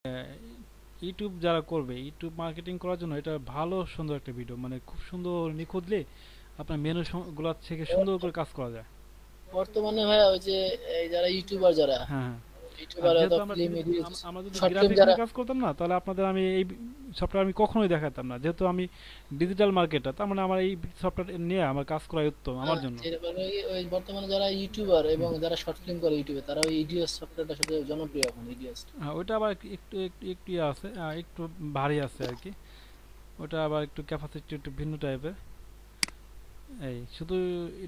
YouTube যারা করবে, YouTube marketing করার জন্য এটা ভালো সুন্দর একটা ভিডিও, মানে খুব সুন্দর নিখুঁতলে আপনার মেনু গুলা থেকে সুন্দর করে কাজ করা যায়। বর্তমানে ভাইয়া ওই যে এই যারা ইউটিউবার যারা হ্যাঁ, হ্যাঁ। আর ইউটিউবার যেহেতু অথবা আমরা ফিল্ম এডিট আমরা যদি শর্ট ফিল্ম গ্রাফিক্স যারা নিয়ে কাজ করতাম না, তাহলে আপনাদের আমি এই সফটওয়্যার আমি কখনোই দেখাতাম না। যেহেতু আমি ডিজিটাল মার্কেটার, তার মানে আমার এই সফটওয়্যার নিয়ে আমার কাজ করা উত্তম আমার জন্য। যেরকম ওই বর্তমানে যারা ইউটিউবার হুম। এবং যারা শর্ট ফিল্ম করে ইউটিউবে তারা ওই ইডিওস সফটওয়্যারটা সবচেয়ে জনপ্রিয় এখন ইডিওস। ওইটা আবার একটু একটু একটু ইয়ে আছে, একটু ভারী আছে আর কি। ওটা আবার একটু ক্যাপাসিটি একটু ভিন্ন টাইপের। এই শুধু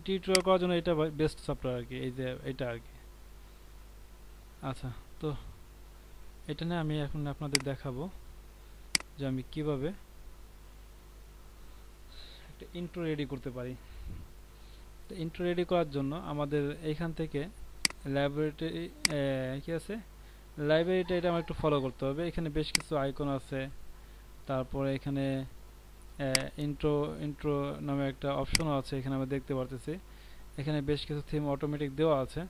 টিউটোরিয়াল করার জন্য এটা বেস্ট সফটওয়্যার আর কি, এই যে এটা আর কি। আচ্ছা, তো এটা নিয়ে আমি এখন আপনাদের দেখাবো যে আমি কিভাবে একটা ইন্ট্রো রেডি করতে পারি। তো ইন্ট্রো রেডি করার জন্য আমাদের এইখান থেকে লাইব্রেরি কি আছে, লাইব্রেরিটা এটা আমার একটু ফলো করতে হবে। এখানে বেশ কিছু আইকন আছে, তারপরে এখানে ইন্ট্রো ইন্ট্রো নামে একটা অপশনও আছে, এখানে আমরা দেখতে পারতেছি। এখানে বেশ কিছু থিম অটোমেটিক দেওয়া আছে।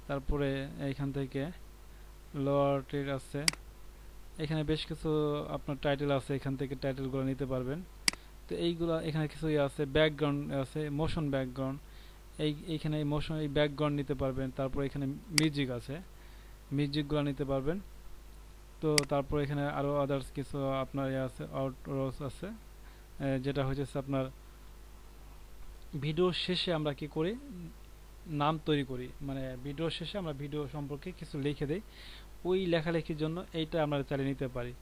তারপরে এইখান থেকে লোয়ার টেক আছে, এখানে বেশ কিছু আপনার টাইটেল আছে, এখান থেকে টাইটেলগুলো নিতে পারবেন। তো এইগুলা এখানে কিছু ইয়ে আছে, ব্যাকগ্রাউন্ড আছে, মোশন ব্যাকগ্রাউন্ড, এইখানে মোশন এই ব্যাকগ্রাউন্ড নিতে পারবেন। তারপর এখানে মিউজিক আছে, মিউজিকগুলো নিতে পারবেন। তো তারপর এখানে আরও আদার্স কিছু আপনার ইয়ে আছে, আউটরোস আছে, যেটা হচ্ছে আপনার ভিডিও শেষে আমরা কি করি, নাম তৈরি করি, মানে ভিডিও শেষে আমরা ভিডিও সম্পর্কে কিছু লিখে দেই। ওই লেখালেখির জন্য এইটা আমরা চালিয়ে নিতে পারি।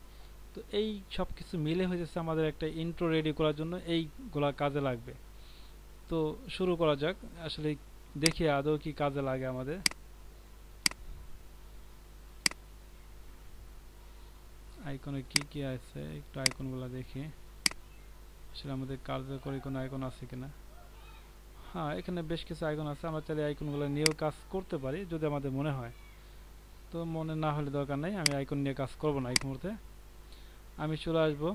তো এই সব কিছু মিলে হয়েছে আমাদের একটা ইন্ট্রো রেডি করার জন্য এইগুলা কাজে লাগবে। তো শুরু করা যাক, আসলে দেখি আদৌ কি কাজে লাগে আমাদের। আইকনে কি কি আছে, একটু আইকনগুলো দেখি আসলে আমাদের কার্যকরী কোনো আইকন আছে কিনা। হ্যাঁ, এখানে বেশ কিছু আইকন আছে, আমরা চাইলে আইকনগুলো নিয়েও কাজ করতে পারি যদি আমাদের মনে হয়। তো মনে না হলে দরকার নেই, আমি আইকন নিয়ে কাজ করব না এই মুহূর্তে। আমি চলে আসবো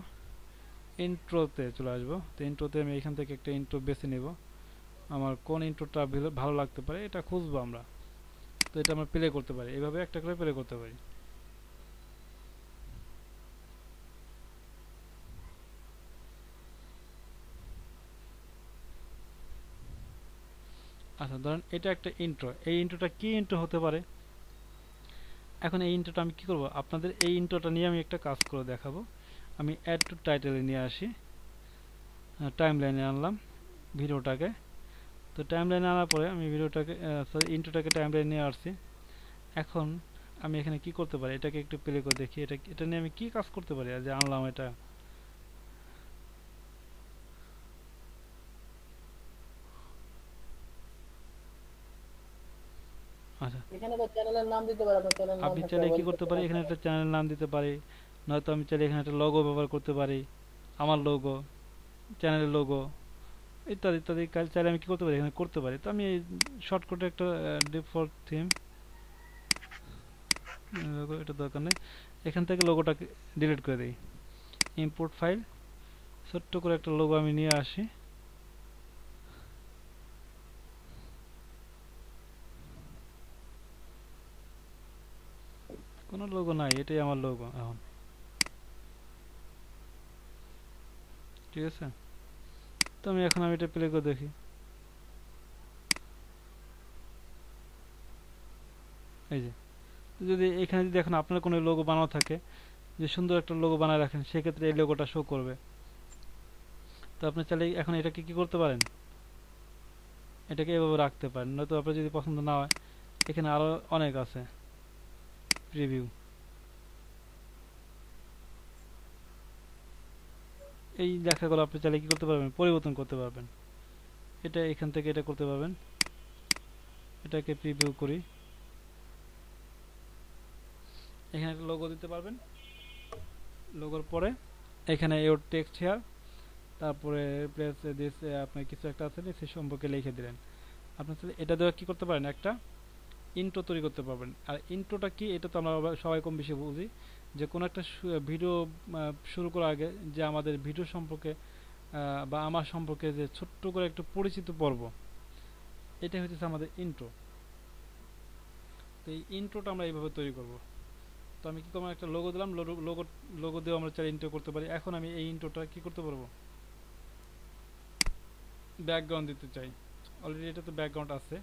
ইন্ট্রোতে, চলে আসবো। তো ইন্ট্রোতে আমি এখান থেকে একটা ইন্ট্রো বেছে নেব, আমার কোন ইন্ট্রোটা ভালো লাগতে পারে এটা খুঁজবো আমরা। তো এটা আমরা প্লে করতে পারি, এইভাবে একটা করে প্লে করতে পারি। আচ্ছা, ধরেন এটা একটা ইন্ট্রো, এই ইন্ট্রোটা কি ইন্ট্রো হতে পারে। এখন এই ইন্ট্রোটা আমি কি করব, আপনাদের এই ইন্ট্রোটা নিয়ে আমি একটা কাজ করে দেখাবো। আমি অ্যাড টু টাইটেলে নিয়ে আসি, টাইম লাইনে আনলাম ভিডিওটাকে। তো টাইম লাইনে আনার পরে আমি ভিডিওটাকে সরি ইন্ট্রোটাকে টাইম লাইনে নিয়ে আসছি। এখন আমি এখানে কি করতে পারি, এটাকে একটু প্লে করে দেখি, এটা নিয়ে আমি কি কাজ করতে পারি আর যে আনলাম এটা। আচ্ছা, এখানে তো চ্যানেলের নাম দিতে পারে, আপনার চ্যানেলের নাম আপনি থাকলে চাইলে কি মোবাইল করতে পারি, নাম এখানে থাকলে। একটা চ্যানেল নাম দিতে পারি, নয়তো আমি চাইলে এখানে একটা লোগো ব্যবহার করতে পারি, আমার লোগো, চ্যানেলের লোগো, ইত্যাদি ইত্যাদি কাজ চাইলে আমি কি করতে পারি এখানে করতে পারি। তো আমি শর্টকাটে একটা ডিফল্ট থিম লোগো, এটা দরকার নেই। এখান থেকে লোগোটাকে ডিলিট করে দিই, ইম্পোর্ট ফাইল, ছোট্ট করে একটা লোগো আমি নিয়ে আসি। কোনো লোগো নাই, এটাই আমার লোগো এখন, ঠিক আছে। তো আমি এটা প্লে করে দেখি, এই যে। যদি এখানে যদি এখন আপনার কোনো লোগো বানানো থাকে, যে সুন্দর একটা লোগো বানায় রাখেন, সেক্ষেত্রে এই লোগোটা শো করবে। তো আপনি চাইলে এখন এটাকে কি করতে পারেন, এটাকে এভাবে রাখতে পারেন, নয়তো আপনার যদি পছন্দ না হয় এখানে আরও অনেক আছে প্রিভিউ। এই লেখাগুলো আপনি চাইলে কি করতে পারবেন, পরিবর্তন করতে পারবেন। এটা এখান থেকে এটা করতে পারবেন। এটাকে প্রিভিউ করি, এখানে একটা লোগো দিতে পারবেন। লোগোর পরে এখানে ইউর টেক্সট হেয়ার, তারপরে প্লেস দিস, আপনার কিছু একটা আছে সে সম্পর্কে লিখে দিলেন। আপনি চাইলে এটা দেওয়া কি করতে পারেন, একটা ইন্ট্রো তৈরি করতে পারবেন। আর ইন্ট্রোটা কি, এটা তো আমরা সবাই কম বেশি বুঝি, যে কোনো একটা ভিডিও শুরু করার আগে যে আমাদের ভিডিও সম্পর্কে বা আমার সম্পর্কে যে ছোট্ট করে একটু পরিচিত পর্ব, এটা হচ্ছে আমাদের ইন্ট্রো। তো এই ইন্ট্রোটা আমরা এইভাবে তৈরি করব। তো আমি কি করবো, একটা লোগো দিলাম, লোগো লোগো দিয়েও আমরা চাইলে ইন্ট্রো করতে পারি। এখন আমি এই ইন্ট্রোটা কি করতে পারবো, ব্যাকগ্রাউন্ড দিতে চাই। অলরেডি এটা তো ব্যাকগ্রাউন্ড আছে,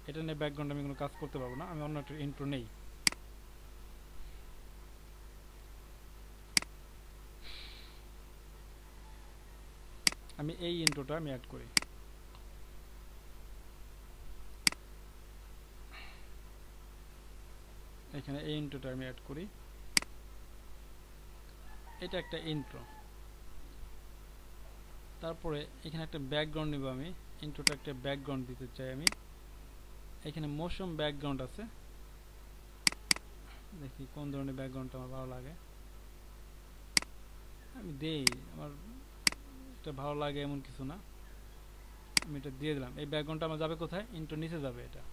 এটা নিয়ে ব্যাকগ্রাউন্ড আমি কোনো কাজ করতে পারবো না, আমি অন্য একটা ইন্ট্রো নেই। আমি এই ইন্ট্রোটা আমি অ্যাড করি। এখানে এই ইন্ট্রোটা আমি অ্যাড করি, এটা একটা ইন্ট্রো। তারপরে এখানে একটা ব্যাকগ্রাউন্ড নিব, আমি ইন্ট্রোটা একটা ব্যাকগ্রাউন্ড দিতে চাই আমি। এখানে মোশন ব্যাকগ্রাউন্ড আছে, দেখি কোন ধরনের ব্যাকগ্রাউন্ডটা আমার ভালো লাগে, আমি দেই। আমার এটা ভালো লাগে এমন কিছু না, আমি এটা দিয়ে দিলাম। এই ব্যাকগ্রাউন্ডটা আমার যাবে কোথায়, ইন্ট্রো নিচে যাবে এটা।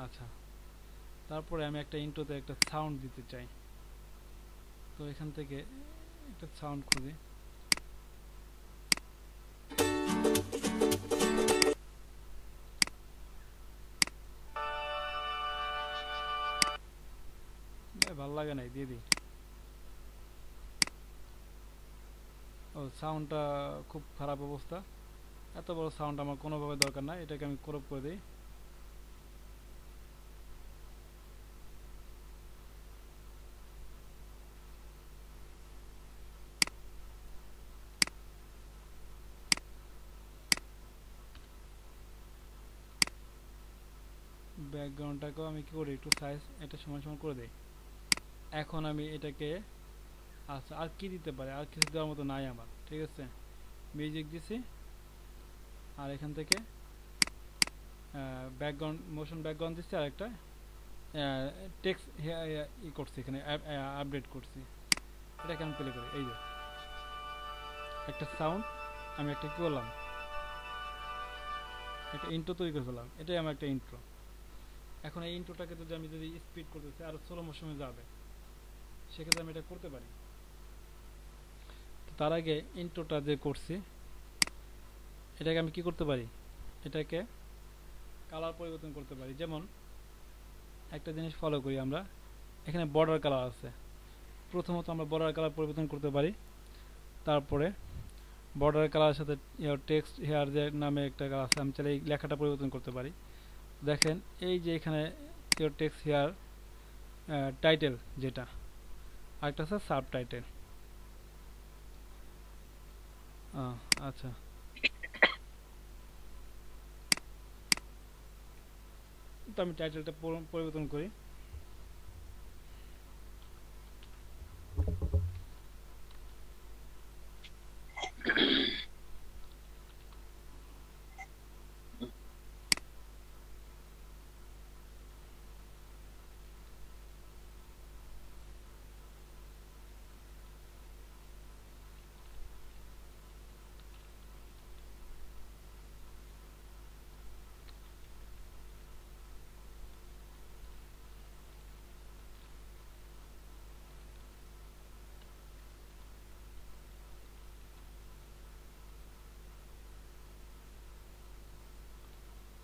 আচ্ছা, তারপরে আমি একটা ইন্ট্রোতে একটা সাউন্ড দিতে চাই, তো এখান থেকে একটা সাউন্ড খুঁজি। ভালো লাগে নাই, দিয়ে দিই। ও, সাউন্ডটা খুব খারাপ অবস্থা, এত বড় সাউন্ড আমার কোনোভাবে দরকার না, এটাকে আমি ক্রপ করে দিই। ব্যাকগ্রাউন্ডটাকেও আমি কি করি, একটু সাইজ এটা সমান সমান করে দিই। এখন আমি এটাকে, আচ্ছা আর কি দিতে পারে, আর কিছু দেওয়ার মতো নাই আমার, ঠিক আছে। মিউজিক দিছি, আর এখান থেকে ব্যাকগ্রাউন্ড মোশন ব্যাকগ্রাউন্ড দিচ্ছি, আর একটা টেক্সট ই করছি, এখানে আপডেট করছি। এটাকে আমি প্লে করি, এই যে একটা সাউন্ড, আমি একটা কি করলাম, একটা ইন্ট্রো তৈরি করে ফেললাম, এটাই আমার একটা ইন্ট্রো। এখন এই ইন্ট্রোটাকে যদি আমি স্পিড করতেছি আর স্লো মোশনে যাবে, সেক্ষেত্রে আমি এটা করতে পারি। তো তার আগে ইন্ট্রোটা যে করছি, এটাকে আমি কি করতে পারি, এটাকে কালার পরিবর্তন করতে পারি। যেমন একটা জিনিস ফলো করি আমরা, এখানে বর্ডার কালার আছে, প্রথমত আমরা বর্ডার কালার পরিবর্তন করতে পারি। তারপরে বর্ডার কালারের সাথে টেক্সট হেয়ার যে নামে একটা কালার আছে, আমি চাইলে এই লেখাটা পরিবর্তন করতে পারি। দেখেন এই যে এখানে ইয়োর টেক্সট হেয়ার টাইটেল, যেটা আরেকটা আছে সাব টাইটেল। আচ্ছা, তো আমি টাইটেলটা পরিবর্তন করি।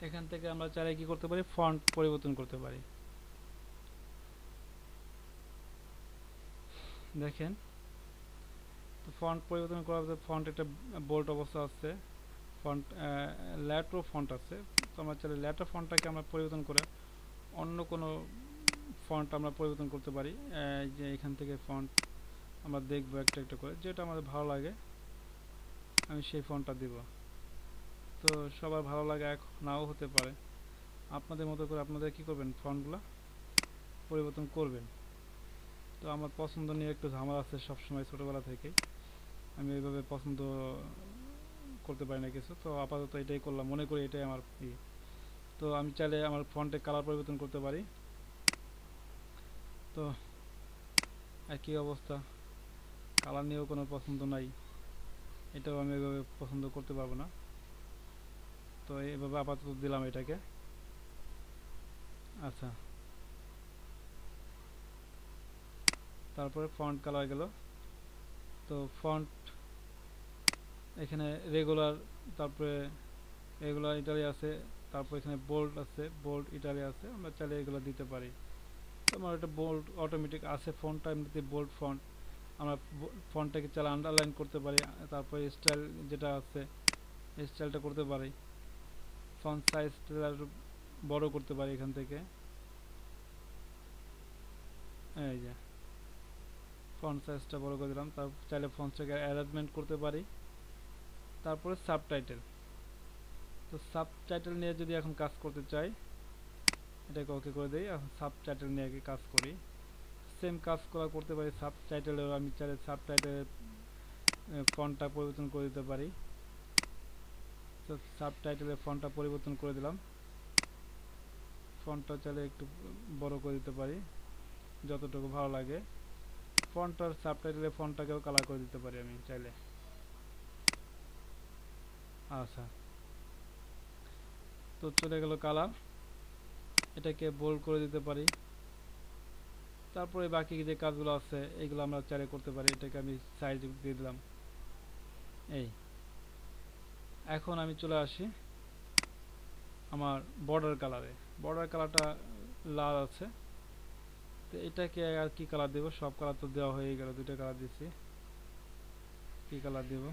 এখান থেকে আমরা চাইলে কি করতে পারি, ফন্ট পরিবর্তন করতে পারি। দেখেন, তো ফন্ট পরিবর্তন করার পর ফন্ট একটা বোল্ড অবস্থা আছে, ফন্ট ল্যাটো ফন্ট আছে। তো আমরা চাইলে ল্যাটো ফন্টটাকে আমরা পরিবর্তন করে অন্য কোনো ফন্ট আমরা পরিবর্তন করতে পারি। যে এখান থেকে ফন্ট আমরা দেখবো একটা একটা করে, যেটা আমাদের ভালো লাগে আমি সেই ফন্টটা দিব। তো সবার ভালো লাগে নাও হতে পারে, আপনাদের মতো করে আপনাদের কি করবেন, ফন্টগুলো পরিবর্তন করবেন। তো আমার পছন্দ নিয়ে একটু ঝামেলা আছে সবসময়, ছোটোবেলা থেকেই আমি এইভাবে পছন্দ করতে পারি না কিছু, তো আপাতত এটাই করলাম, মনে করি এটাই আমার ই। তো আমি চাইলে আমার ফন্টের কালার পরিবর্তন করতে পারি। তো একই অবস্থা, কালার নিয়েও কোনো পছন্দ নাই, এটাও আমি এভাবে পছন্দ করতে পারবো না। তো এইভাবে আপাতত দিলাম এটাকে। আচ্ছা, তারপরে ফন্ট কালার গেল। তো ফন্ট এখানে রেগুলার, তারপরে রেগুলার ইটালি আছে, তারপর এখানে বোল্ড আছে, বোল্ড ইটালি আছে, আমরা চাইলে এগুলো দিতে পারি। তোমার এটা বোল্ড অটোমেটিক আছে, ফন্টটা এমনিতে বোল্ড ফন্ট। আমরা ফন্টটাকে চাইলে আন্ডারলাইন করতে পারি, তারপরে স্টাইল যেটা আছে স্টাইলটা করতে পারি, ফন্ট সাইজটা বড় করতে পারি এখান থেকে। এই যে ফন্ট সাইজটা বড় করে দিলাম, তারপর চাইলে ফন্টটাকে অ্যারেঞ্জমেন্ট করতে পারি। তারপরে সাবটাইটেল, তো সাবটাইটেল নিয়ে যদি এখন কাজ করতে চাই এটাকে ওকে করে দিই, এখন সাবটাইটেল নিয়ে আগে কাজ করি। সেম কাজ করতে পারি সাবটাইটেলেও, আমি চাইলে সাবটাইটেলের ফন্টটা পরিবর্তন করে দিতে পারি। তো সাবটাইটেলের ফন্টটা পরিবর্তন করে দিলাম, ফন্টটা চাইলে একটু বড় করে দিতে পারি যতটুকু ভালো লাগে। ফন্টটার সাবটাইটেলের ফন্টটাকেও কালার করে দিতে পারি আমি চাইলে। আচ্ছা, তো চলে গেল কালার, এটাকে বোল্ড করে দিতে পারি। তারপরে বাকি যে কাজগুলো আছে এগুলো আমরা চাইলে করতে পারি। এটাকে আমি সাইজ দিয়ে দিলাম। এই এখন আমি চলে আসি আমার বর্ডার কালারে। বর্ডার কালারটা লাল আছে, তো এটাকে আর কি কালার দেব, সব কালার তো দেওয়া হয়ে গেল, দুইটা কালার দিচ্ছি, কি কালার দেব।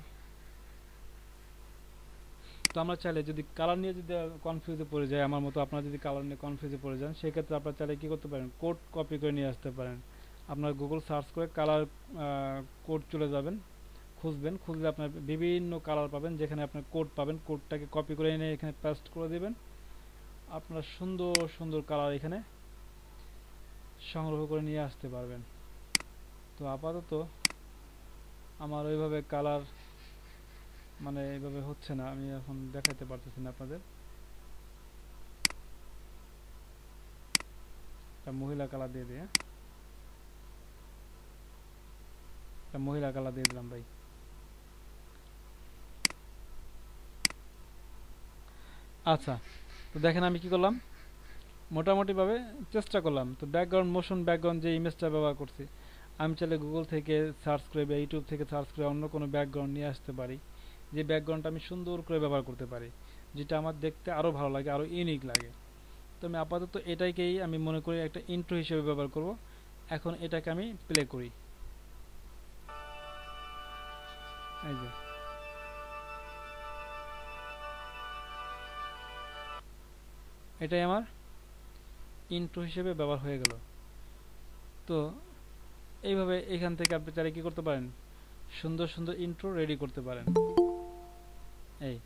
তো আমরা চাইলে যদি কালার নিয়ে যদি কনফিউজে পড়ে যায়, আমার মতো আপনারা যদি কালার নিয়ে কনফিউজে পড়ে যান, সেক্ষেত্রে আপনারা চাইলে কী করতে পারেন, কোড কপি করে নিয়ে আসতে পারেন। আপনার গুগল সার্চ করে কালার কোড চলে যাবেন, খুঁজলে আপনার বিভিন্ন কালার পাবেন, যেখানে আপনার কোড পাবেন, কোডটাকে কপি করে এনে এখানে পেস্ট করে দেবেন। আপনারা সুন্দর সুন্দর কালার এখানে সংগ্রহ করে নিয়ে আসতে পারবেন। তো আপাতত আমার ওইভাবে কালার মানে এইভাবে হচ্ছে না, আমি এখন দেখাতে পারতেছি না আপনাদের। একটা মহিলা কালার দিয়ে দিই, একটা মহিলা কালার দিয়ে দিলাম ভাই। আচ্ছা, তো দেখেন আমি কি করলাম, মোটামুটিভাবে চেষ্টা করলাম। তো ব্যাকগ্রাউন্ড মোশন ব্যাকগ্রাউন্ড যে ইমেজটা ব্যবহার করছি, আমি চাইলে গুগল থেকে সার্চ করে বা ইউটিউব থেকে সার্চ করে অন্য কোনো ব্যাকগ্রাউন্ড নিয়ে আসতে পারি, যে ব্যাকগ্রাউন্ডটা আমি সুন্দর করে ব্যবহার করতে পারি, যেটা আমার দেখতে আরও ভালো লাগে, আরও ইউনিক লাগে। তো আমি আপাতত এটাকেই আমি মনে করি একটা ইন্ট্রো হিসেবে ব্যবহার করব। এখন এটাকে আমি প্লে করি। এই যে এটাই আমার ইন্ট্রো হিসেবে ব্যবহার হয়ে গেল। তো এইভাবে এখান থেকে আপনি চাইলে কী করতে পারেন, সুন্দর সুন্দর ইন্ট্রো রেডি করতে পারেন। এই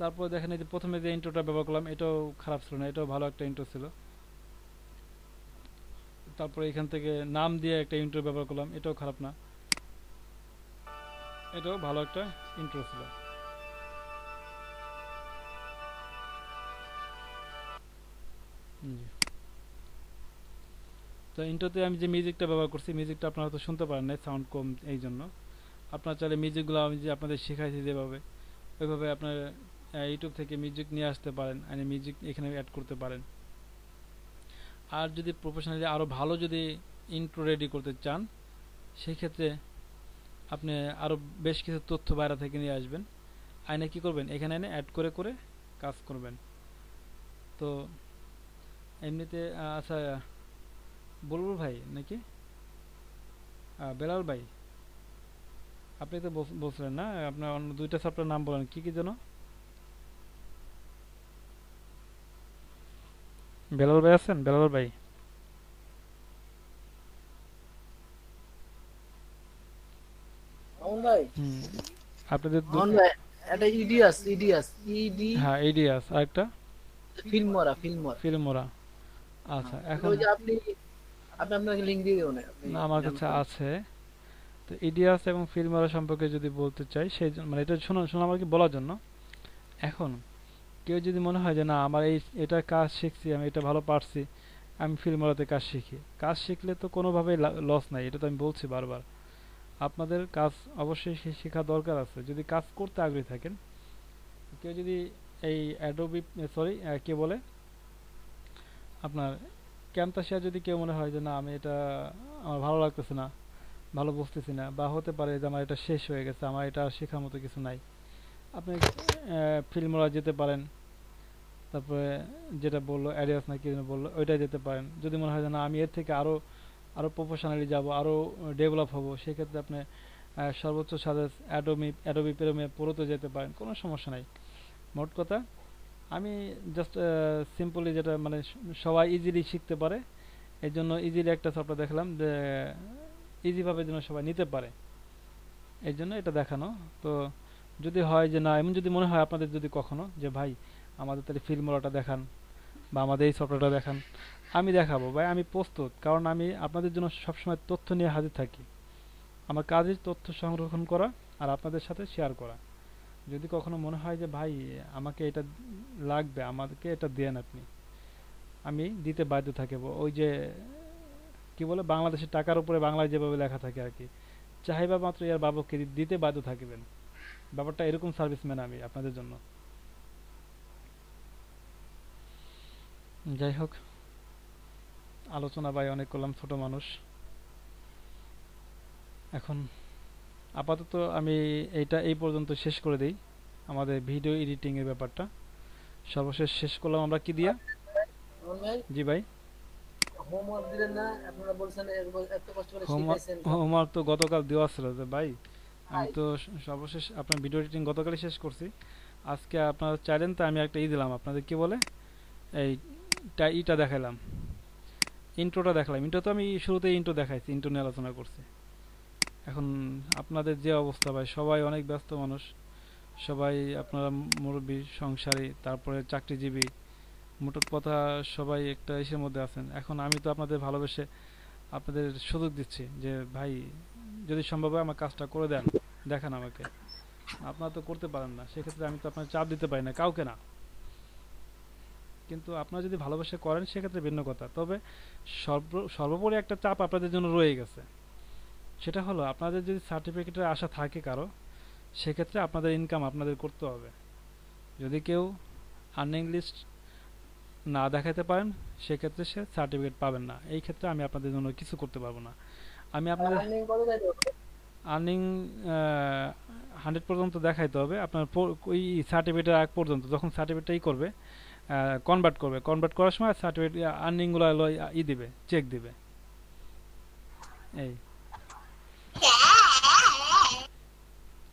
তারপর দেখেন এই যে প্রথমে যে ইন্ট্রোটা ব্যবহার করলাম এটাও খারাপ ছিল না, এটাও ভালো একটা ইন্ট্রো ছিল। তারপরে এখান থেকে নাম দিয়ে একটা ইন্ট্রো ব্যবহার করলাম, এটাও খারাপ না, এটাও ভালো একটা ইন্ট্রো ছিল। জি। তো ইন্ট্রোতে আমি যে মিউজিকটা ব্যবহার করছি, মিউজিকটা আপনারা হয়তো শুনতে পারেন না, সাউন্ড কম, এই জন্য। আপনারা চাইলে মিউজিকগুলো আমি যে আপনাদের শেখাইছি যেভাবে, ওইভাবে আপনার ইউটিউব থেকে মিউজিক নিয়ে আসতে পারেন, আর মিউজিক এখানে অ্যাড করতে পারেন। আর যদি প্রফেশনালি আরও ভালো যদি ইন্ট্রো রেডি করতে চান, সেই ক্ষেত্রে আপনি আরও বেশ কিছু তথ্য বাইরে থেকে নিয়ে আসবেন, আইনে কি করবেন, এখানে এনে অ্যাড করে করে কাজ করবেন। তো এমনিতে আচ্ছা, বুলবুল ভাই নাকি বেলাল ভাই, আপনি তো বলছিলেন না আপনার অন্য দুইটা সফটওয়্যার নাম বলেন, কি কি যেন? বেলাল ভাই আছেন, বেলাল ভাই? মামুন ভাই, হুম, আপনাদের মামুন ভাই, এটা ইডিয়াস ইডিয়াস হ্যাঁ এডিএস, আরেকটা ফিল্মরা। ফিল্মোরা। হ্যাঁ, আচ্ছা ওটা এখন ওই যে আপনি আপনি আপনাকে লিংক দিয়ে দেবো না, আপনি না, আমার কাছে জানতে আছে। তো ইডিয়াস এবং ফিল্মোরা সম্পর্কে যদি বলতে চাই, সেই মানে এটা শোনা আমার কি বলার জন্য। এখন কেউ যদি মনে হয় যে না আমার এটা কাজ শিখছি, আমি এটা ভালো পারছি, আমি ফিল্মোরাতে কাজ শিখি, কাজ শিখলে তো কোনোভাবেই লস নাই, এটা তো আমি বলছি বারবার। আপনাদের কাজ অবশ্যই শেখা দরকার আছে যদি কাজ করতে আগ্রহী থাকেন। কেউ যদি এই অ্যাডোবি সরি কে বলে আপনার ক্যামতাসিয়া, যদি কেউ মনে হয় যে না আমি এটা আমার ভালো লাগতেছে না, ভালো বুঝতেছি না, বা হতে পারে যে আমার এটা শেষ হয়ে গেছে, আমার এটা শেখার মতো কিছু নাই, আপনি ফিল্মোরা যেতে পারেন। তারপরে যেটা বললো অ্যারিয়াস না কি যেন বললো ওইটাই যেতে পারেন। যদি মনে হয় যে না আমি এর থেকে আরো আরো প্রফেশনালি যাব, আরো ডেভেলপ হব, সেক্ষেত্রে আপনি সর্বোচ্চ সাজেস্ট অ্যাডোবি প্রিমিয়ার প্রোতে যেতে পারেন, কোনো সমস্যা নাই। মোট কথা আমি জাস্ট সিম্পলি যেটা মানে সবাই ইজিলি শিখতে পারে এই জন্য ইজিলি একটা সফটওয়্যার দেখালাম, যে ইজিভাবে যেন সবাই নিতে পারে এই জন্য এটা দেখানো। তো যদি হয় যে না, এমন যদি মনে হয় আপনাদের যদি কখনো যে ভাই আমাদের তাহলে ফিল্মোরাটা দেখান বা আমাদের এই সফটওয়্যারটা দেখান, আমি দেখাবো ভাই, আমি প্রস্তুত। কারণ আমি আপনাদের জন্য সবসময় তথ্য নিয়ে হাজির থাকি। আমার কাজের তথ্য সংরক্ষণ করা আর আপনাদের সাথে শেয়ার করা। যদি কখনো মনে হয় যে ভাই আমাকে এটা লাগবে, আমাকে এটা দেন আপনি, আমি দিতে বাধ্য থাকবো। ওই যে কি বলে বাংলাদেশের টাকার উপরে বাংলায় যেভাবে লেখা থাকে আর কি, চাহিদা মাত্র ইয়ার বাবুকে দিতে বাধ্য থাকবেন। ব্যাপারটা এরকম সার্ভিসম্যান আমি আপনাদের জন্য। যাই হোক, আলোচনা ভাই অনেক করলাম, ছোট মানুষ। এখন আপাতত আমি এইটা এই পর্যন্ত শেষ করে দেই, আমাদের ভিডিও এডিটিং এর ব্যাপারটা সর্বশেষ শেষ করলাম আমরা কি দিয়া। রহমান ভাই, জি ভাই। হোমওয়ার্ক দিলেন না? আপনারা বলছেন এত কষ্ট করে হোমওয়ার্ক শিখাইছেন। হোমওয়ার্ক তো গতকাল দেওয়া ছিল যে ভাই, আমি ভাই, তো সর্বশেষ আপনার ভিডিও এডিটিং গতকালই শেষ করছি। আজকে আপনারা চাইলেন তো আমি একটা দিলাম আপনাদের, কি বলে এই ইটা দেখাইলাম, ইন্ট্রোটা দেখালাম। ইন্ট্রো তো আমি শুরুতেই ইন্ট্রো দেখাইছি, ইন্ট্রো নিয়ে আলোচনা করছি। এখন আপনাদের যে অবস্থা ভাই, সবাই অনেক ব্যস্ত মানুষ, সবাই আপনারা মুরব্বী, সংসারী, তারপরে চাকরিজীবী, মোট কথা সবাই একটা ইসের মধ্যে আছেন। এখন আমি তো আপনাদের ভালোবেসে আপনাদের সুযোগ দিচ্ছি যে ভাই যদি সম্ভব হয় আমার কাজটা করে দেন, দেখান আমাকে। আপনারা তো করতে পারেন না, সেক্ষেত্রে আমি তো আপনার চাপ দিতে পারি না, কাউকে না। কিন্তু আপনারা যদি ভালোবাসে করেন সেক্ষেত্রে ভিন্ন কথা। তবে সর্বোপরি একটা চাপ আপনাদের জন্য রয়ে গেছে, সেটা হলো আপনাদের যদি সার্টিফিকেটের আশা থাকে কারো, সেক্ষেত্রে আপনাদের ইনকাম আপনাদের করতে হবে। যদি কেউ আর্নিং লিস্ট না দেখাতে পারেন সেক্ষেত্রে সে সার্টিফিকেট পাবেন না। এই ক্ষেত্রে আমি আপনাদের জন্য কিছু করতে পারবো না। আমি আপনাদের আর্নিং কত যাইতে হবে? আর্নিং 100 পর্যন্ত দেখাইতে হবে আপনার ওই সার্টিফিকেটের আগ পর্যন্ত। যখন সার্টিফিকেটটাই করবে, কনভার্ট করার সময় সার্টিফিকেট আর্নিংগুলো দিবে, চেক দিবে। এই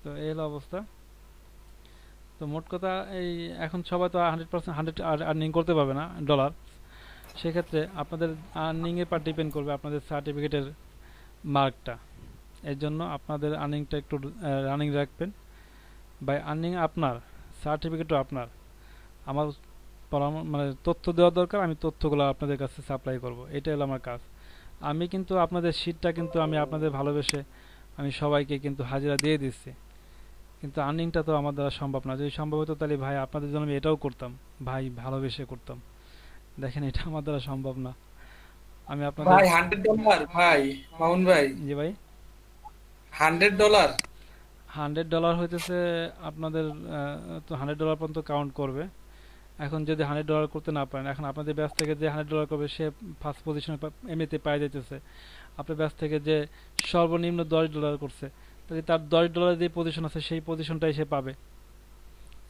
তো এই হলো অবস্থা। তো মোট কথা এই, এখন সবাই তো 100% 100 আর্নিং করতে পারবে না ডলার। সেক্ষেত্রে আপনাদের আর্নিংয়ের পর ডিপেন্ড করবে আপনাদের সার্টিফিকেটের মার্কটা। এর জন্য আপনাদের আর্নিংটা একটু রানিং রাখবেন। বাই আর্নিং আপনার, সার্টিফিকেটও আপনার। আমার মানে তথ্য দেওয়া দরকার, আমি তথ্যগুলো আপনাদের কাছে সাপ্লাই করব, এটাই হলো আমার কাজ। আমি কিন্তু আপনাদের শীটটা কিন্তু আমি আপনাদের ভালোবেসে আমি সবাইকে কিন্তু হাজিরা দিয়ে দিচ্ছি, কিন্তু আর্নিংটা তো আমার দ্বারা সম্ভব না। যদি সম্ভব হতো তাহলে ভাই আপনাদের জন্য আমি এটাও করতাম, ভাই ভালোবেসে করতাম। দেখেন এটা আমার দ্বারা সম্ভব না। আমি আপনাদের ভাই $100 ভাই, মামুন ভাই, জি ভাই, $100। $100 হইতেছে আপনাদের তো $100 পর্যন্ত কাউন্ট করবে। এখন যদি $100 করতে না পারেন, এখন আপনাদের ব্যাচ থেকে যে $100 করবে সে ফার্স্ট পজিশনে এমনিতে পাই যাইতেছে। আপনার ব্যাচ থেকে যে সর্বনিম্ন $10 করছে, তাহলে তার $10 যে পজিশন আছে সেই পজিশনটাই সে পাবে।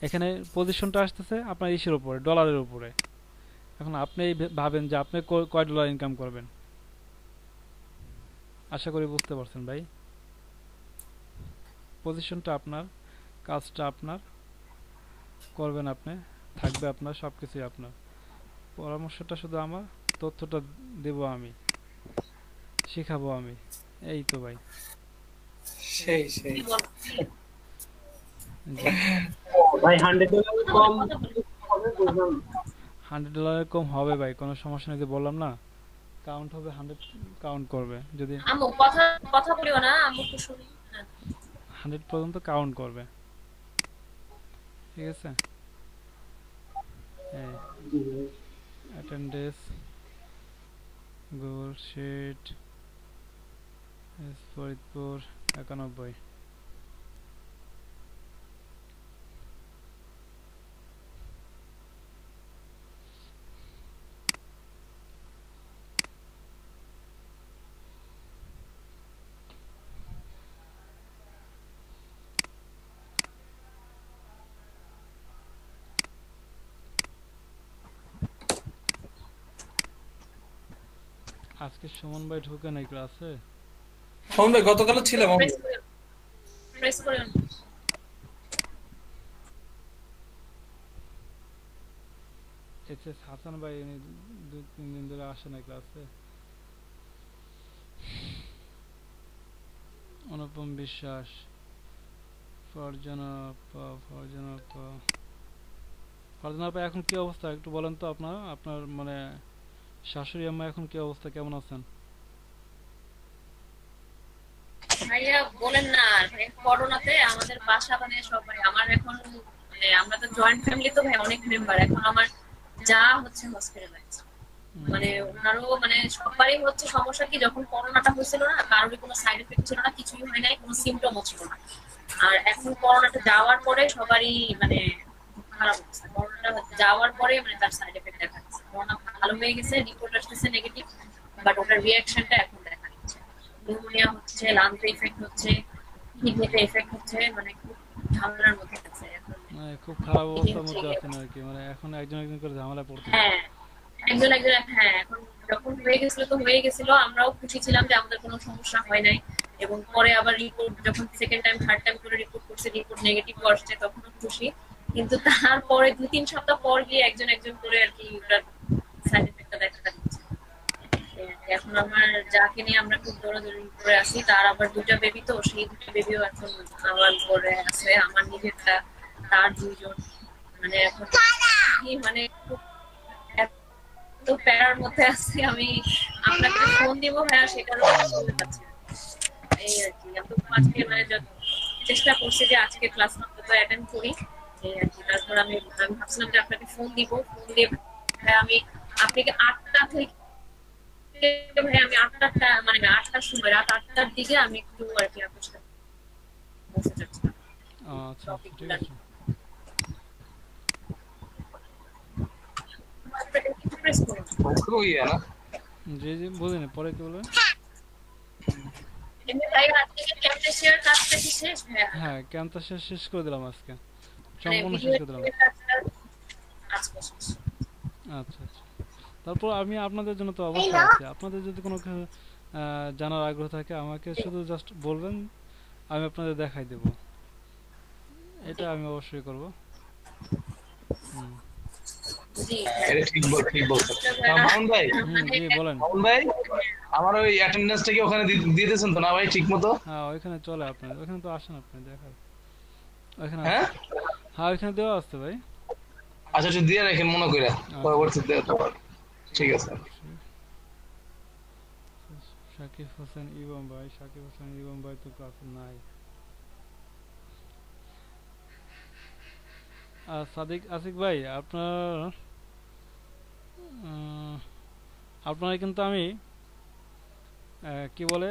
এখানে পজিশনটা আসতেছে আপনার ইসের উপরে, ডলারের উপরে। এখন আপনি ভাবেন যে আপনি কয় ডলার ইনকাম করবেন। আশা করি বুঝতে পারছেন ভাই। পজিশনটা আপনার, কাজটা আপনার, করবেন আপনি, থাকবে আপনার, সবকিছুই আপনার। পরামর্শটা শুধু আমার, তথ্যটা দেব আমি, শিখাবো আমি, এই তো ভাই। সেই সেই ভাই $100 কম হবে, বুঝলাম। $100 কম হবে ভাই, কোনো সমস্যা নেই, যে বললাম না কাউন্ট হবে, 100 কাউন্ট করবে। যদি আম্মু কথা কথা বলিও না, আম্মু একটু শুনি। 100 পর্যন্ত কাউন্ট করবে, ঠিক আছে। এই অ্যাটেন্ডেন্স, গুগল শিট, ফরিদপুর 91। আজকে সুমন ভাই ঢুকে নাই ক্লাসে? মামুন ভাই গতকালও ছিল মামুন প্রেস ভাই। করে প্রেস করে এইচএস হাসান ভাই উনি 2-3 দিন ধরে আসে না ক্লাসে। অনুপম বিশ্বাস, ফারজানা আপা, ফারজানা আপা এখন কি অবস্থা একটু বলেন তো, আপনার মানে শাশুড়ি আম্মা এখন কি অবস্থা, কেমন আছেন? ভাইয়া বলেন না আর ভাইয়া, করোনাতে আমাদের বাসা মানে সবাই আমার এখন মানে আমরা তো জয়েন্ট ফ্যামিলি, তো ভাই অনেক মেম্বার। এখন আমার যা হচ্ছে হসপিটালাইজ, মানে ওনারও মানে সবারই হচ্ছে। সমস্যা কি, যখন করোনাটা হয়েছিল না, কারোরই কোনো সাইড এফেক্ট ছিল না, কিছুই হয় নাই, কোনো সিমটমও ছিল না। আর এখন করোনাটা যাওয়ার পরে সবারই মানে খুব খারাপ অবস্থা। করোনাটা যাওয়ার পরে মানে তার সাইড এফেক্ট দেখা দিচ্ছে। করোনা ভালো হয়ে গেছে, রিপোর্ট আসতেছে নেগেটিভ, বাট ওটার রিয়াকশনটা এখন দেখা দিচ্ছে। নিউমোনিয়া হচ্ছে, লাংসে এফেক্ট হচ্ছে, কিডনিতে এফেক্ট হচ্ছে, মানে খুব ঝামেলার মধ্যে আছে এখন। মানে খুব খারাপ এই অবস্থার হচ্ছে মধ্যে গিয়ে। আছেন আর কি, মানে এখন একজন একজন করে ঝামেলা পড়তেছে। হ্যাঁ, একজন একজন, হ্যাঁ। এখন যখন হয়ে গেছিল তো হয়ে গেছিল, আমরাও খুশি ছিলাম যে আমাদের কোনো সমস্যা হয় নাই। এবং পরে আবার রিপোর্ট যখন সেকেন্ড টাইম থার্ড টাইম করে রিপোর্ট করছে, রিপোর্ট নেগেটিভ আসছে, তখনও খুশি। কিন্তু তারপরে 2-3 সপ্তাহ পর গিয়ে একজন একজন করে আর কি ওটার সাইড এফেক্টটা দেখা দিচ্ছে। এখন আমার যাকে নিয়ে আমরা খুব দৌড়াদৌড়ি করে আছি, তার আবার 2টা বেবি, তো সেই 2টা বেবিও এখন আমার ঘরে আছে। আমার নিজেরটা, তার 2জন, মানে এখন মানে খুব তো প্যারার মধ্যে আছি আমি। আপনাকে ফোন দিব ভাইয়া, সেটারও বলতে পারছি না। এই আর কি, আমি তো আজকে মানে চেষ্টা করছি যে আজকে ক্লাস অন্তত অ্যাটেন্ড করি। এই আর কি, তারপর আমি আমি ভাবছিলাম যে আপনাকে ফোন দিব, ফোন দিয়ে ভাইয়া আমি আপনাকে 8টা থেকে ভাইয়া আমি 8টা মানে 8টার সময়, রাত 8টার দিকে আমি একটু আর কি আপনার সাথে বসে যাচ্ছিলাম আচ্ছা আচ্ছা, টপিক ঠিক গুলা আছে। নিয়ে। আপনাকে একটু প্রেস করুন। জি জি, বুঝিনি, পরে কি বলবেন? এমনি ভাইয়া আজকে ক্যাম্পেশিয়ার কাজটা কি শেষ ভাইয়া? হ্যাঁ, ক্যাম্পটা শেষ করে দিলাম আজকে, মানে সম্পূর্ণ ভিডিও শেষ করে দিলাম। এডিটিংয়ের কাজটা আজকে শেষ। আচ্ছা আচ্ছা, তারপর আমি আপনাদের জন্য তো অবশ্যই আছি। আপনাদের যদি কোনো কিছু জানার আগ্রহ থাকে আমাকে শুধু জাস্ট বলবেন, আমি আপনাদের দেখাই দেব, এটা আমি অবশ্যই করব। হুম জি এটা ঠিক বলছেন। মামুন ভাই, মানে জি বলেন। মামুন ভাই, আমার ওই অ্যাটেন্ডেন্সটা কি ওখানে দিয়ে দিয়েছেন তো না ভাই ঠিক মতো? হ্যাঁ, ওইখানে চলে, আপনার ওইখানে তো আসেন, আপনি দেখার ওইখানে হ্যাঁ, আছে। হ্যাঁ, ওইখানে দেওয়া আছে ভাই। আচ্ছা একটু দিয়ে রাখেন মনে করে, আচ্ছা পরবর্তীতে তারপর। ঠিক আছে। শাকিব হোসেন ইমাম ভাই, শাকিব হোসেন ইমাম ভাই তো ক্লাসে নাই। আর সাদিক আসিক ভাই, আহ, আপনারা কিন্তু আমি কি বলে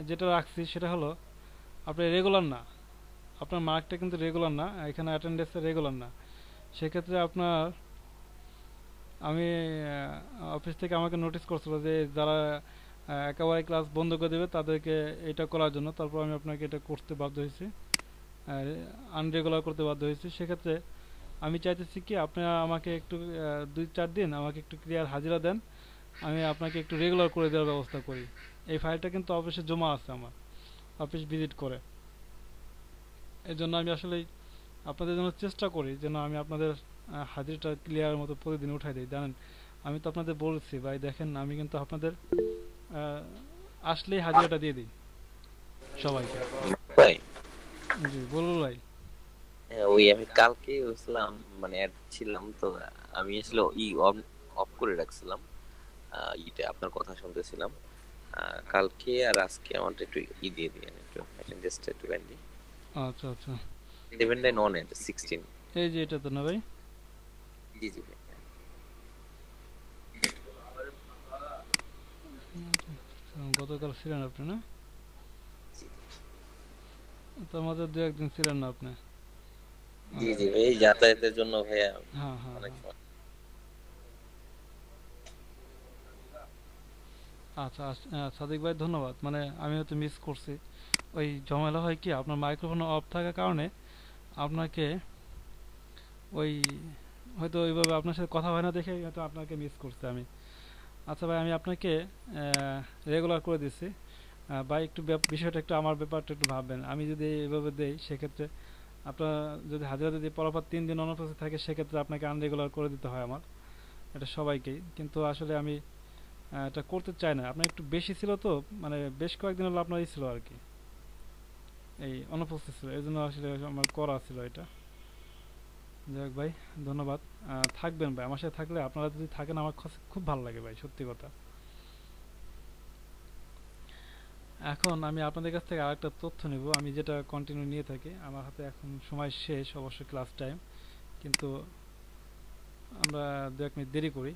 যেটা রাখছি সেটা হলো আপনি রেগুলার না, আপনার মার্কটা কিন্তু রেগুলার না, এখানে অ্যাটেন্ডেন্সে রেগুলার না। সেক্ষেত্রে আপনার আমি অফিস থেকে আমাকে নোটিশ করছিল যে যারা একেবারে ক্লাস বন্ধ করে দেবে তাদেরকে এটা করার জন্য, তারপর আমি আপনাকে এটা করতে বাধ্য হয়েছি, আনরেগুলার করতে বাধ্য হয়েছি। সেক্ষেত্রে আমি চাইতেছি কি আপনারা আমাকে একটু 2-4 দিন আমাকে একটু ক্লিয়ার হাজিরা দেন, আমি আপনাকে একটু রেগুলার করে দেওয়ার ব্যবস্থা করি। এই ফাইলটা কিন্তু অফিসে জমা আছে আমার, অফিস ভিজিট করে। এই জন্য আমি আসলে আপনাদের জন্য চেষ্টা করি যেন আমি আপনাদের হাজিরাটা ক্লিয়ার মতো প্রতিদিন উঠাই দিই। জানেন, আমি তো আপনাদের বলছি ভাই, দেখেন আমি কিন্তু আপনাদের আসলেই হাজিরাটা দিয়ে দিই সবাইকে। ভাই, জি বলবো ভাই। ওই আমি কালকে হয়েছিলাম, মানে অ্যাড ছিলাম তো, আমি আসলে অন অফ করে রাখছিলাম। ইটা আপনার কথা শুনতেছিলাম। কালকে আর আজকে আমার একটু দিয়ে দিন, একটু অ্যাটেন্ডেন্সটা একটু কাইন্ডলি আচ্ছা আচ্ছা, 7 অন এন্ড 16। এই যে এটা তো না ভাই? জি জি ভাই। গতকাল ছিলেন আপনি না? জি তার মধ্যে 2-1 দিন ছিলেন না আপনি? জি জি ভাই, এই যাতায়াতের জন্য ভাইয়া হ্যাঁ হ্যাঁ অনেক হ্যাঁ, সময়। আচ্ছা সাদিক ভাই ধন্যবাদ। মানে আমি হয়তো মিস করছি, ওই ঝামেলা হয় কি আপনার মাইক্রোফোন অফ থাকার কারণে আপনাকে ওই হয়তো ওইভাবে আপনার সাথে কথা হয় না দেখে হয়তো আপনাকে মিস করছি আমি। আচ্ছা ভাই, আমি আপনাকে রেগুলার করে দিচ্ছি। ভাই একটু বিষয়টা একটু আমার ব্যাপারটা একটু ভাববেন। আমি যদি এইভাবে দেই সেক্ষেত্রে আপনার যদি হাজিরা যদি পরপর 3 দিন অনুপস্থিত থাকে সেক্ষেত্রে আপনাকে আনরেগুলার করে দিতে হয় আমার, এটা সবাইকেই। কিন্তু আসলে আমি এটা করতে চাই না। আপনার একটু বেশি ছিল তো, মানে বেশ কয়েকদিন হলো আপনার ছিল আর কি, এই অনুপস্থিত ছিল, এই জন্য আসলে আমার করা ছিল এটা। যাই হোক ভাই, ধন্যবাদ। থাকবেন ভাই, আমার সাথে থাকলে, আপনারা যদি থাকেন আমার কাছে খুব ভালো লাগে ভাই, সত্যি কথা। এখন আমি আপনাদের কাছ থেকে আরেকটা তথ্য নেব, আমি যেটা কন্টিনিউ নিয়ে থাকি। আমার হাতে এখন সময় শেষ, অবশ্য ক্লাস টাইম, কিন্তু আমরা 2-1 মিনিট দেরি করি।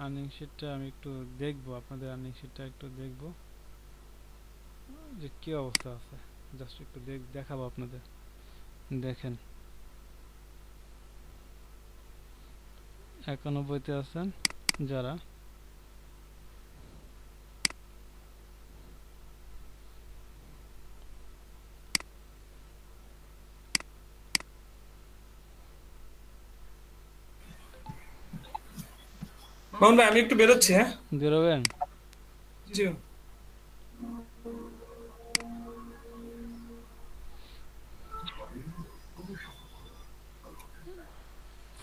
আর্নিং শিটটা আমি একটু দেখবো, আপনাদের আর্নিং শিটটা একটু দেখবো যে কি অবস্থা আছে, জাস্ট একটু দেখাবো আপনাদের। দেখেন 91-তে আছেন যারা, মোহন ভাই আমি একটু বেরোচ্ছি, হ্যাঁ। বেরোবেন? জি।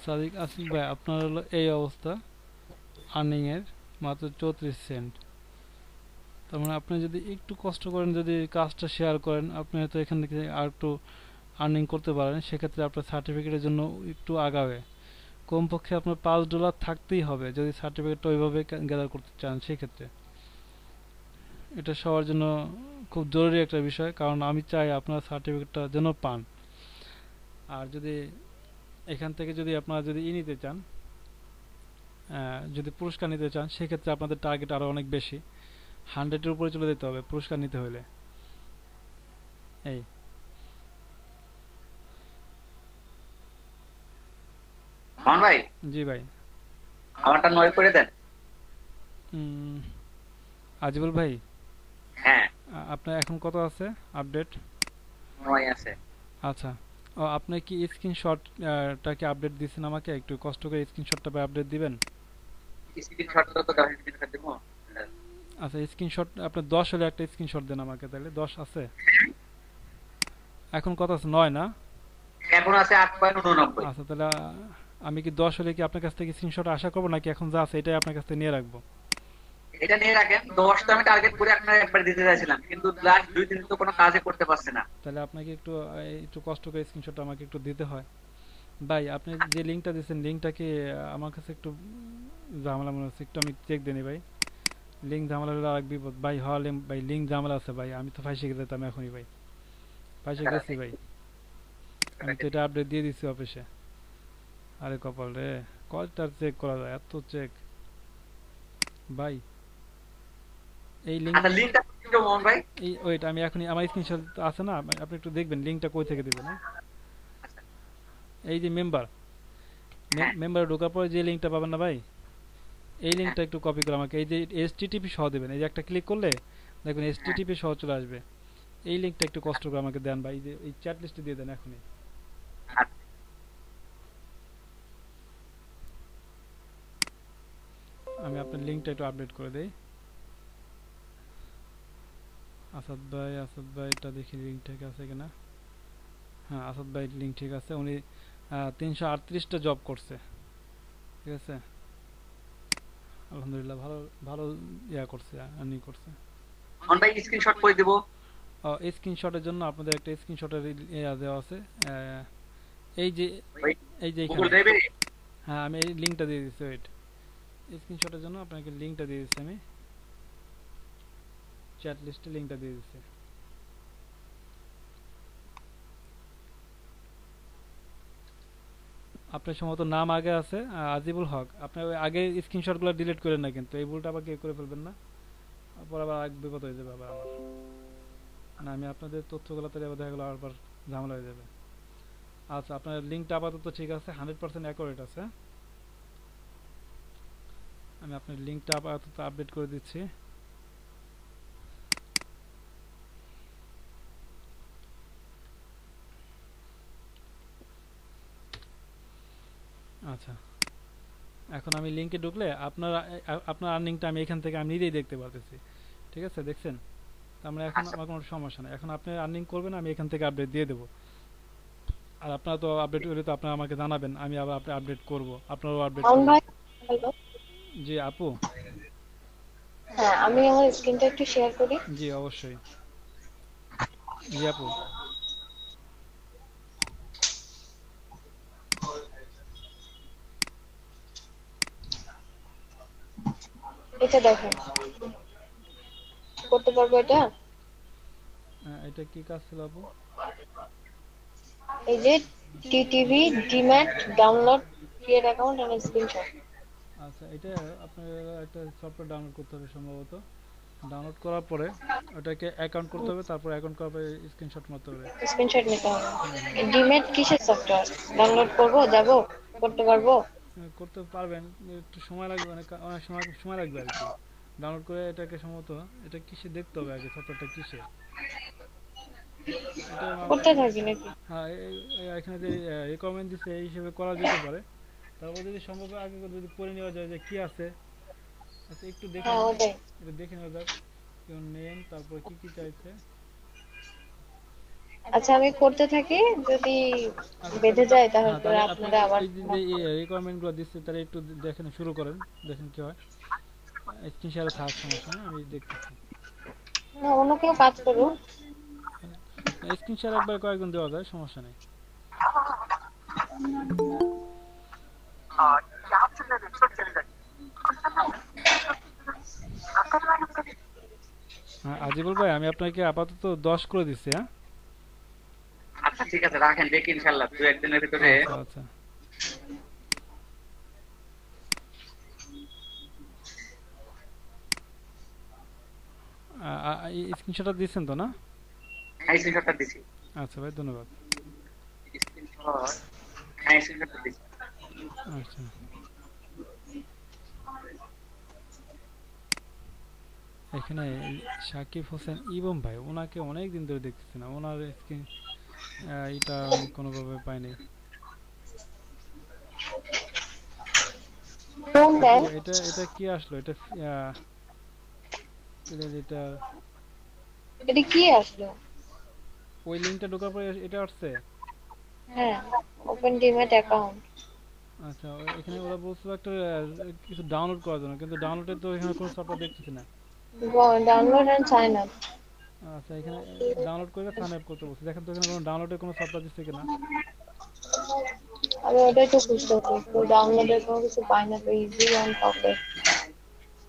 সাদিক আসিফ ভাই, আপনার হলো এই অবস্থা, আর্নিং এর মাত্র 34 সেন্ট। তার মানে আপনি যদি একটু কষ্ট করেন, যদি কাজটা শেয়ার করেন, আপনি হয়তো এখান থেকে আর একটু আর্নিং করতে পারেন। সেক্ষেত্রে আপনার সার্টিফিকেটের জন্য একটু আগাবে, কমপক্ষে আপনার $5 থাকতেই হবে যদি সার্টিফিকেটটা ওইভাবে গ্যাদার করতে চান। সেক্ষেত্রে এটা সবার জন্য খুব জরুরি একটা বিষয়, কারণ আমি চাই আপনার সার্টিফিকেটটা যেন পান। আর যদি এখান থেকে যদি আপনারা যদি নিতে চান, যদি পুরস্কার নিতে চান, সেক্ষেত্রে আপনাদের টার্গেট আরও অনেক বেশি, 100-এর উপরে চলে যেতে হবে পুরস্কার নিতে হলে। এই মান ভাই, জি ভাই। আমারটা 9 করে দেন। উম, আজিবুল ভাই, হ্যাঁ, আপনার এখন কত আছে আপডেট? 9 আছে। আচ্ছা, ও আপনি কি স্ক্রিনশটটাকে আপডেট দিয়েছেন আমাকে? একটু কষ্ট করে স্ক্রিনশটটা আপডেট দিবেন। স্ক্রিনশটটা তো 10 স্ক্রিনশট দেবো। আচ্ছা, স্ক্রিনশট আপনার 10 হলে একটা স্ক্রিনশট দেন আমাকে, তাহলে 10 আছে। এখন কত আছে? 9 না? এখন আছে 8.89। আচ্ছা, তাহলে আমি কি 10 হলে কি আপনার কাছ থেকে স্ক্রিনশট আশা করবো, নাকি এখন যা আছে এটাই আপনার কাছ থেকে নিয়ে রাখবো? এটা নিয়ে রাখেন। 10 তো আমি টার্গেট করে আপনার একবার দিতে চাইছিলাম, কিন্তু লাস্ট 2 দিন তো কোনো কাজে করতে পারছে না। তাহলে আপনাকে একটু একটু কষ্ট করে স্ক্রিনশটটা আমাকে একটু দিতে হয় ভাই। আপনি যে লিঙ্কটা দিয়েছেন, লিঙ্কটা কি আমার কাছে একটু ঝামেলা মনে হচ্ছে, একটু আমি চেক দিই ভাই। লিঙ্ক ঝামেলা হলে আরেক বিপদ ভাই। হলে ভাই লিঙ্ক ঝামেলা আছে ভাই, আমি তো ফাঁসে যেতাম এখনই ভাই, ফাঁসে গেছি ভাই। আমি তো এটা আপডেট দিয়ে দিচ্ছি অফিসে। আরে কপাল রে, কয়টা চেক করা যায়, এত চেক ভাই। এই লিঙ্ক, আচ্ছা, লিংকটা দিও মোহন ভাই। এই ওয়েট, আমি এখনই আমার স্ক্রিনশট আছে না, আপনি একটু দেখবেন লিঙ্কটা কই থেকে দিবেন। এই যে মেম্বার, হ্যাঁ, মেম্বারে ঢোকার পরে যে লিঙ্কটা পাবেন না ভাই, এই লিঙ্কটা একটু কপি করে আমাকে, এই যে HTTP সহ দেবেন, এই যে একটা ক্লিক করলে দেখবেন HTTP সহ চলে আসবে। এই লিঙ্কটা একটু কষ্ট করে আমাকে দেন ভাই, এই যে এই চ্যাট লিস্টে দিয়ে দেন এখনই। আমি আপনার লিঙ্কটা একটু আপডেট করে দেই। আসাদ ভাই, আসাদ ভাই এটা দেখি লিঙ্ক ঠিক আছে কিনা। হ্যাঁ, আসাদ ভাই লিঙ্ক ঠিক আছে। উনি 338টা জব করছে, ঠিক আছে, আলহামদুলিল্লাহ, ভালো ভালো ইয়া করছে, আর্নিং করছে। মোহন ভাই স্ক্রিনশট করে দিব। এই স্ক্রিনশটের জন্য আপনাদের একটা স্ক্রিনশটের ইয়া দেওয়া আছে, এই যে ভাই এই যে গুগল এখানে। ড্রাইভে। হ্যাঁ, আমি এই লিঙ্কটা দিয়ে দিচ্ছি, ওয়েট, স্ক্রিনশটের জন্য আপনাকে লিঙ্কটা দিয়ে দিচ্ছি, আমি চ্যাট লিস্টে লিঙ্কটা দিয়ে দিচ্ছি। আপনার সম্ভবত নাম আগে আছে আজিবুল হক। আপনার ওই আগে স্ক্রিনশটগুলো ডিলিট করেন না কিন্তু, এই ভুলটা আবার কেউ করে ফেলবেন না, পর আবার এক বিপদ হয়ে যাবে আবার আমার। না, আমি আপনাদের তথ্যগুলো তাহলে দেখা গেলো আবার ঝামেলা হয়ে যাবে। আচ্ছা, আপনার লিঙ্কটা আপাতত ঠিক আছে, 100% অ্যাকুরেট আছে। আমি আপনার লিঙ্কটা আপাতত আপডেট করে দিচ্ছি। আচ্ছা, এখন আমি লিংকে ঢুকলে আপনার আর্নিংটা আমি এখান থেকে আমি নিজেই দেখতে পারতেছি। ঠিক আছে, দেখছেন? আমরা এখন আমার কোনো সমস্যা নেই। এখন আপনি আর্নিং করবেন, আমি এখান থেকে আপডেট দিয়ে দেবো। আর আপনারা তো আপডেট হলে তো আপনারা আমাকে জানাবেন, আমি আবার আপডেট করব, আপনারাও আপডেট মামুন করবেন। ভাই, হ্যালো। জি আপু। হ্যাঁ, আমি আমার স্ক্রিনটা একটু শেয়ার করি। জি অবশ্যই। জি আপু। এটা দেখেন, করতে পারবো এটা? এটা কি কাজ ছিল আপু? এই যে TTV demat download create account and screenshot. আচ্ছা, এটা আপনার একটা সফটওয়্যার ডাউনলোড করতে হবে সম্ভবত। ডাউনলোড করার পরে ওটাকে অ্যাকাউন্ট করতে হবে, তারপর অ্যাকাউন্ট করার পরে স্ক্রিনশট মারতে হবে। স্ক্রিনশট নিতে হবে। ডিম্যাট কিসের সফটওয়্যার? ডাউনলোড করব, যাব, করতে পারবো? করতে পারবেন, একটু সময় লাগবে, অনেক সময় লাগবে আর কি। ডাউনলোড করে এটাকে সম্ভবত এটা কিসে দেখতে হবে আগে, সফটওয়্যারটা কিসে। এটা করতে থাকি নাকি? হ্যাঁ, এখানে যে রিকমেন্ড দিচ্ছে এই হিসেবে করা যেতে পারে। তারপর যদি সম্ভব হয় আগে যদি পড়ে নেওয়া যায় যে কি আছে। আচ্ছা একটু দেখে হ্যাঁ, ওটাই। এটা দেখে নেওয়া যাক। নেম, তারপর কি কি চাইছে। আচ্ছা, আমি করতে থাকি, যদি বেঁধে যায় তাহলে আপনারা আবার এই যে রিকোয়ারমেন্ট গুলো দিচ্ছে তারা একটু দেখেন, শুরু করেন, দেখেন কি হয়। স্ক্রিন শেয়ারে থাক, সমস্যা নেই, আমি দেখতেছি। না, অন্য কেউ কাজ করুক। স্ক্রিন শেয়ার একবার কয়েকজন দেওয়া যায়, সমস্যা নেই। হ্যাঁ আজিবুল ভাই, আমি আপনাকে আপাতত 10 করে দিচ্ছি। হ্যাঁ আচ্ছা ঠিক আছে, রাখেন, দেখি ইনশাআল্লাহ 2-1 দিনের ভিতরে। আচ্ছা আচ্ছা। স্ক্রিনশটটা দিচ্ছেন তো না? হ্যাঁ, স্ক্রিনশটটা দিছি। আচ্ছা ভাই, ধন্যবাদ। স্ক্রিনশট, হ্যাঁ স্ক্রিনশটটা দিছি। আচ্ছা, এখানে সাকিব হোসেন ইবম ভাই, ওনাকে অনেক দিন ধরে দেখতেছি না, ওনার স্ক্রিন এটা আমি কোনোভাবে পাইনি। ফোন দেন। এটা এটা কি আসলো? এটা এটা এটা কি আসলো? ওই লিংকটা ঢোকার পরে এটা আসছে। হ্যাঁ, ওপেন ডিম্যাট অ্যাকাউন্ট। আচ্ছা, এখানে ওরা বলছিল একটা কিছু ডাউনলোড করার জন্য, কিন্তু ডাউনলোডে তো এখানে কোনো সফটওয়্যার দেখতেছি না। Download and sign up. আচ্ছা, এখানে ডাউনলোড করে সাইন আপ করতে বলছে, দেখেন তো এখানে কোনো ডাউনলোডে কোনো সফটওয়্যার দিচ্ছে কিনা। আমি ওটাই তো খুঁজতে পারি, তো ডাউনলোডের কোনো কিছু পাই না, তো easy one pocket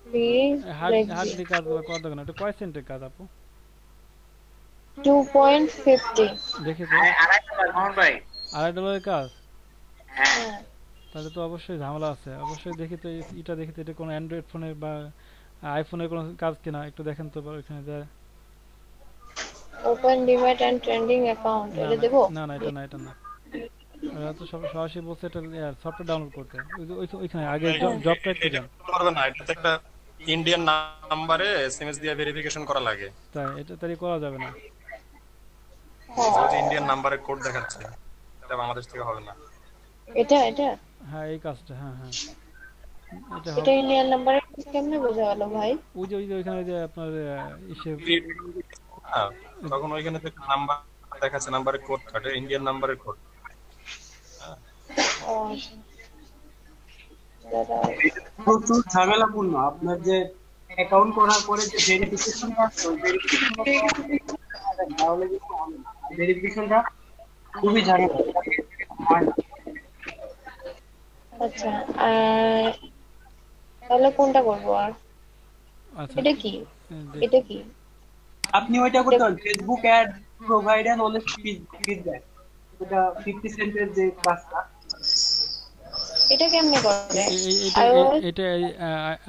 free hardly কাজ করা দরকার না। এটা কয় সেন্টের কাজ আপু? 2.50। দেখে তো $2.5 মোহন ভাই। $2.5 কাজ। হ্যাঁ, তাহলে তো অবশ্যই ঝামেলা আছে। অবশ্যই দেখি তো এটা দেখি তো, এটা কোনো অ্যান্ড্রয়েড ফোনে বা আইফোনের কোনো কাজ কিনা একটু দেখেন তো এখানে যায়। Open demat and trending account, না এটা না দেবো? না না, এটা না, এটা না। ওরা তো সরাসরি বলছে এটা সফটওয়্যার ডাউনলোড করতে। ওইখানে আগে জবটা একটু যান। পারবে না, এটা তো একটা ইন্ডিয়ান নাম্বারে এসএমএস দিয়ে ভেরিফিকেশন করা লাগে। তাই এটা তাই করা যাবে না। যেহেতু ইন্ডিয়ান নাম্বারে কোড দেখাচ্ছে, এটা বাংলাদেশ থেকে হবে না। এটা এটা হ্যাঁ এই কাজটা, হ্যাঁ হ্যাঁ এটা এটা হবে। ইন্ডিয়ান নাম্বারে কেমনে বোঝা গেল ভাই? ওই যে ওইখানে যে আপনার ইসে হ্যাঁ, তখন ওইখানে তো নাম্বার দেখাচ্ছে, নাম্বারে কোড কাটে, ইন্ডিয়ান নাম্বারের কোড। ও আচ্ছা। দাদা, প্রচুর ঝামেলাপূর্ণ। আপনার যে অ্যাকাউন্ট করার পরে যে ভেরিফিকেশন আসছে, ভেরিফিকেশনটা খুবই ঝামেলা। আচ্ছা, তাহলে কোনটা করবো? আর আচ্ছা এটা কি? দেখ- এটা কি? আপনি ওইটা করতে পারেন, Facebook ad provide and always feedback, ওটা 50 সেন্টের যে কাজটা। এটা কেমনে করে? এটা iOS? এটা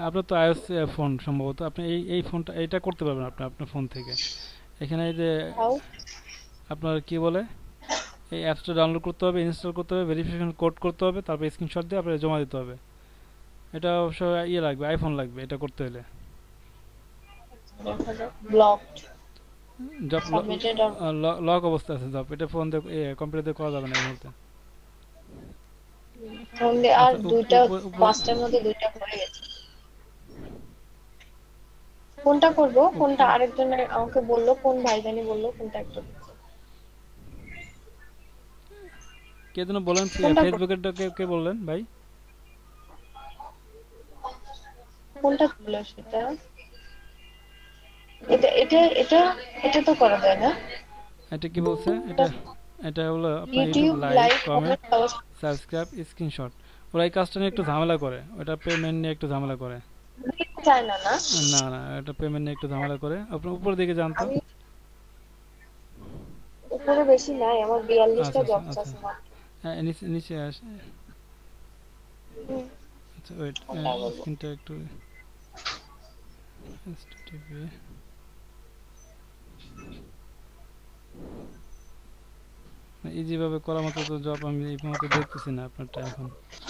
আপনার তো আইওএস ফোন সম্ভবত, আপনি এই ফোনটা এটা করতে পারবেন আপনার ফোন থেকে। এখানে এই যে How? আপনার কি বলে, এই অ্যাপসটা ডাউনলোড করতে হবে, ইনস্টল করতে হবে, ভেরিফিকেশন কোড করতে হবে, তারপর স্ক্রিনশট দিয়ে আপনার জমা দিতে হবে। এটা অবশ্য ইয়ে লাগবে, আইফোন লাগবে এটা করতে হলে। Blocked job submitted. লক অবস্থা আছে জব, এটা ফোন দিয়ে কম্পিউটার দিয়ে করা যাবে না এই মুহূর্তে। ফোন দিয়ে আর আচ্ছা, দুইটা উপরে 5টার মধ্যে দুইটা হয়ে গেছে। কোনটা করব? কোনটা আরেকজন আমাকে বললো, কোন ভাইজানি বললো কোনটা একটা দিতে। কে যেন বলেন, কোনটা করব? ফেসবুকের কে বললেন ভাই? কোনটা বললো সেটা? এটা এটা এটা এটা তো করা যায় না। এটা কি বলছে? এটা এটা হলো আপনার YouTube YouTube like, live comment, comment subscribe, screenshot. ওরা এই কাজটা নিয়ে একটু ঝামেলা করে, ওটা পেমেন্ট নিয়ে একটু ঝামেলা করে। চায় না না। না না, এটা পেমেন্ট নিয়ে একটু ঝামেলা করে। আপনার উপর দিকে যান তো। আমি উপরে বেশি নাই, আমার 42টা আচ্ছা আচ্ছা জবস আচ্ছা, আছে মাত্র। হ্যাঁ নিচে নিচে আসে। হুম, আচ্ছা ওয়েট, কোনটা বলবো? স্ক্রিনটা একটু HTTP ইজি ভাবে করার মতো তো জব আমি এই মুহূর্তে দেখতেছি না আপনারটা এখন।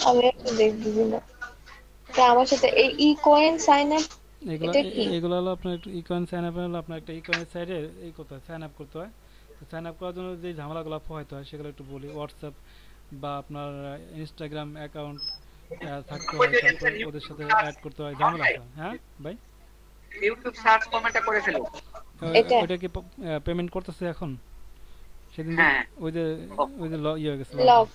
আমি একটু দেখবি না। তা আমার সাথে এই ই কয়েন সাইন আপ এগুলো এটা কি? এগুলো হলো আপনার একটু ইকয়েন সাইন আপ হলো আপনার একটা ইকয়েনের সাইডে এই করতে হয়, সাইন আপ করতে হয়। তো সাইন আপ করার জন্য যে ঝামেলাগুলো পোহাইতে হয় সেগুলো একটু বলি। হোয়াটসঅ্যাপ বা আপনার ইনস্টাগ্রাম অ্যাকাউন্ট থাকতে হয়, তারপর ওদের সাথে অ্যাড করতে হয়, ঝামেলা আছে। হ্যাঁ ভাই, ইউটিউব সার্চ কমেন্টটা করে ফেলো। এটা ওইটা কি পেমেন্ট করতেছে এখন? সেদিন যে হ্যাঁ ওই যে ইয়ে হয়ে গেছে, লক।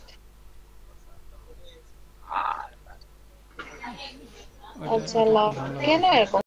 ওইটা আচ্ছা ওইটা একটু লক ঝামেলা কেন করতেছে। এরকম